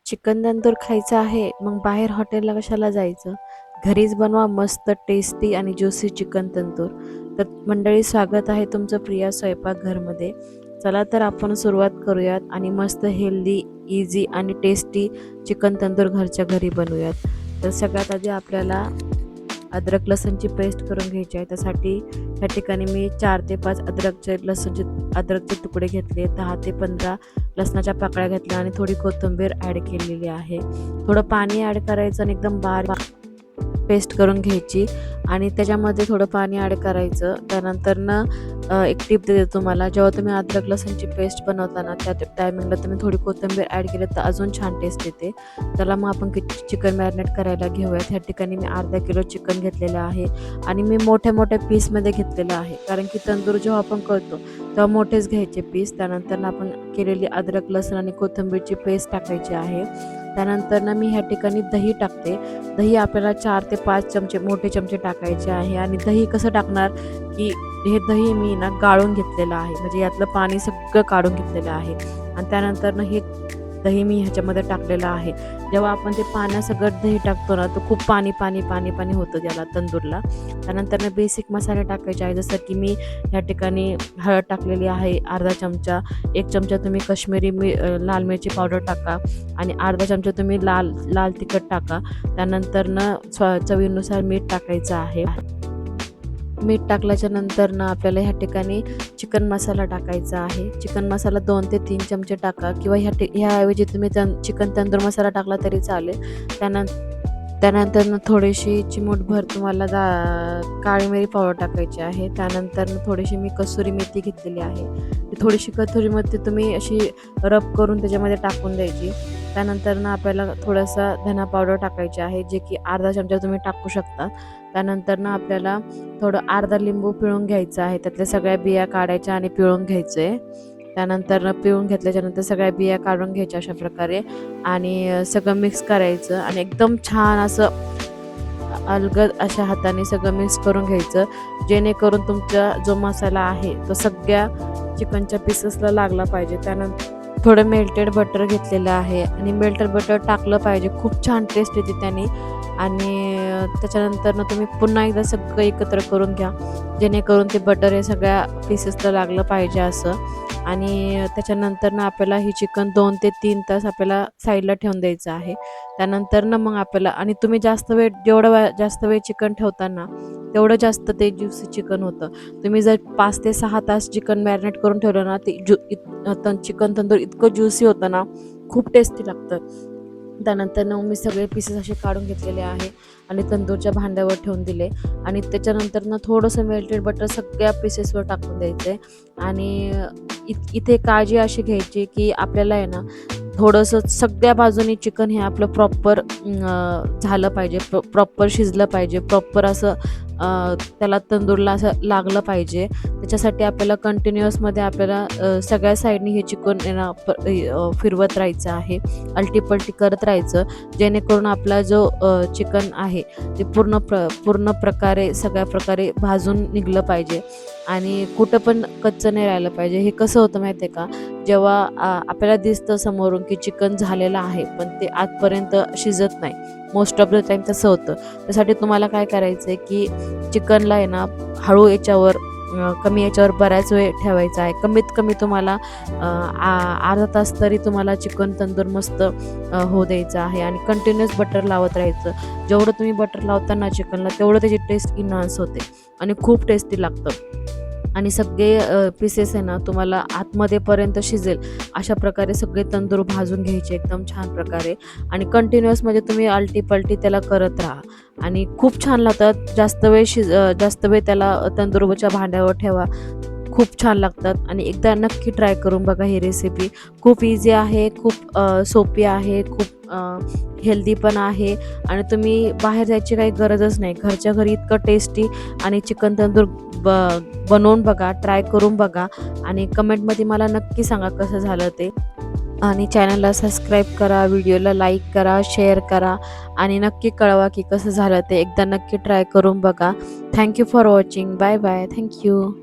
Chicken tandoor खायचं आहे, मग बाहेर हॉटेलला कशाला जायचं? घरीच बनवा मस्त टेस्टी आणि ज्युसी चिकन तंदूर. तर मंडळी, स्वागत आहे तुमचं प्रिया स्वयंपाकघरमध्ये. चला तर आपण सुरुवात करूयात आणि मस्त हेल्दी, इझी आणि टेस्टी चिकन तंदूर घरच्या घरी बनवूयात. तर सगळ्यात आधी आपल्याला अद्रक लसूणची पेस्ट करून घ्यायची आहे. त्यासाठी या ठिकाणी मी 4 ते 5 अद्रकचे तुकडे घेतले, 10 ते 15 लसणाच्या पाकळ्या घेतल्या आणि थोडी कोथिंबीर ॲड केलेली आहे. थोडं पाणी ॲड करायचं आणि एकदम बारीक पेस्ट करून घ्यायची आणि त्याच्यामध्ये थोडं पाणी ॲड करायचं. त्यानंतर एक टिप देते तुम्हाला, जेव्हा तुम्ही अद्रक लसूणची पेस्ट बनवताना त्या टायमिंगला तुम्ही थोडी कोथिंबीर ॲड केली तर अजून छान टेस्ट येते. त्याला मग आपण चिकन मॅरिनेट करायला घेऊयात. ह्या ठिकाणी मी अर्धा किलो चिकन घेतलेलं आहे आणि मी मोठ्या मोठ्या पीसमध्ये घेतलेलं आहे, कारण की तंदूर जेव्हा आपण करतो तेव्हा मोठेच घ्यायचे पीस. त्यानंतर आपण केलेली अद्रक लसूण आणि कोथिंबीरची पेस्ट टाकायची आहे. त्यानंतर मी ह्या ठिकाणी दही टाकते. दही आपल्याला 4 ते 5 चमचे, मोठे चमचे टाकायचे आहे. आणि दही कसं टाकणार की हे दही मी गाळून घेतलेलं आहे, म्हणजे यातलं पाणी सगळं काढून घेतलेलं आहे. आणि त्यानंतर हे दही मी ह्याच्यामध्ये टाकलेलं आहे. जेव्हा आपण ते पाण्यासकट दही टाकतो ना, तर खूप पाणी पाणी पाणी पाणी होतं त्याला तंदूरला. त्यानंतर बेसिक मसाले टाकायचे आहे, जसं की मी ह्या ठिकाणी हळद टाकलेली आहे अर्धा चमचा. 1 चमचा तुम्ही काश्मीरी लाल मिरची पावडर टाका आणि अर्धा चमचा तुम्ही लाल तिखट टाका. त्यानंतर चवीनुसार मीठ टाकायचं आहे. मीठ टाकल्याच्या नंतर आपल्याला ह्या ठिकाणी चिकन मसाला टाकायचा आहे. चिकन मसाला 2 ते 3 चमचे टाका, किंवा ह्याऐवजी तुम्ही चिकन तंदूर मसाला टाकला तरी चालेल. त्यानंतर थोडीशी चिमूटभर तुम्हाला काळी मिरी पावडर टाकायची आहे. त्यानंतर थोडीशी मी कसुरी मेथी घेतलेली आहे. ती थोडीशी कसुरी मेथी तुम्ही अशी रब करून त्याच्यामध्ये टाकून द्यायची. त्यानंतर आपल्याला थोडासा धना पावडर टाकायची आहे, जे की अर्धा चमचा तुम्ही टाकू शकता. त्यानंतर आपल्याला थोडं अर्धा लिंबू पिळून घ्यायचं आहे. त्यातल्या सगळ्या बिया काढायच्या आणि पिळून घ्यायचं आहे. त्यानंतर पिळून घेतल्याच्यानंतर सगळ्या बिया काढून घ्यायच्या अशा प्रकारे आणि सगळं मिक्स करायचं आणि एकदम छान असं अलगद अशा हाताने सगळं मिक्स करून घ्यायचं, जेणेकरून तुमचा जो मसाला आहे तो सगळ्या चिकनच्या पीसेसला लागला पाहिजे. त्यानंतर थोडं मेल्टेड बटर घेतलेलं आहे आणि मेल्टेड बटर टाकलं पाहिजे, खूप छान टेस्ट येते त्याने. आणि त्याच्यानंतर तुम्ही पुन्हा एकदा सगळं एकत्र करून घ्या, जेणेकरून ते बटर हे सगळ्या पीसेसला लागलं पाहिजे असं. आणि त्याच्यानंतर आपल्याला ही चिकन 2 ते 3 तास आपल्याला साईडला ठेवून द्यायचं आहे. त्यानंतर मग आपल्याला, आणि तुम्ही जेवढं जास्त वेळ चिकन ठेवताना तेवढं जास्त ते ज्युसी चिकन होतं. तुम्ही जर 5 ते 6 तास चिकन मॅरिनेट करून ठेवलं ना, ते चिकन तंदूर इतकं ज्युसी होतं ना, खूप टेस्टी लागतं. त्यानंतर मी सगळे पीसेस असे काढून घेतलेले आहे आणि तंदूरच्या भांड्यावर ठेवून दिले. आणि त्याच्यानंतर थोडंसं मेल्टेड बटर सगळ्या पीसेसवर टाकून द्यायचं आहे. आणि इथे काळजी अशी घ्यायची की आपल्याला आहे ना, थोडंसं सगळ्या बाजूनी चिकन हे आपलं प्रॉपर झालं पाहिजे, प्रॉपर शिजलं पाहिजे, प्रॉपर असं त्याला तंदूरला असं लागलं पाहिजे. त्याच्यासाठी आपल्याला कंटिन्युअसमध्ये आपल्याला सगळ्या साईडनी हे चिकन फिरवत राहायचं आहे, अलटीपलटी करत राहायचं, जेणेकरून आपला जो चिकन आहे ते पूर्ण प्रकारे सगळ्या प्रकारे भाजून निघलं पाहिजे आणि कुठं पण कच्चं नाही राहिलं पाहिजे. हे कसं होतं माहिती आहे का, जेव्हा आपल्याला दिसतं समोरून की चिकन झालेलं आहे, पण ते आतपर्यंत शिजत नाही. मोस्ट ऑफ द टाईम तसं होतं. त्यासाठी तुम्हाला काय करायचं आहे की चिकनला आहे ना, हळू याच्यावर कमी याच्यावर बऱ्याच वेळ ठेवायचा आहे. कमीत कमी तुम्हाला अर्धा तास तरी तुम्हाला चिकन तंदूर मस्त होऊ द्यायचं आहे. आणि कंटिन्युअस बटर लावत राहायचं. जेवढं तुम्ही बटर लावता ना चिकनला, तेवढं त्याची टेस्ट इन्हान्स होते आणि खूप टेस्टी लागतं. आणि सगळे पीसेस आहे ना, तुम्हाला आतमध्येपर्यंत शिजेल अशा प्रकारे सगळे तंदूर भाजून घ्यायचे एकदम छान प्रकारे. आणि कंटिन्युअस म्हणजे तुम्ही आलटी त्याला करत राहा आणि खूप छान लागतात. जास्त वेळ त्याला तंदूरच्या भांड्यावर ठेवा, खूप छान लागतात. आणि एकदा नक्की ट्राय करून बघा ही रेसिपी. खूप इझी आहे, खूप सोपी आहे, खूप हेल्दी पण आहे. आणि तुम्ही बाहेर जायची काही गरजच नाही. घरच्या घरी इतकं टेस्टी आणि चिकन तंदूर बनवून बघा, ट्राय करून बघा आणि कमेंटमध्ये मला नक्की सांगा कसं झालं ते. आणि चॅनलला सबस्क्राईब करा, व्हिडिओला लाईक करा, शेअर करा आणि नक्की कळवा की कसं झालं ते. एकदा नक्की ट्राय करून बघा. Thank you for watching. Bye bye. Thank you.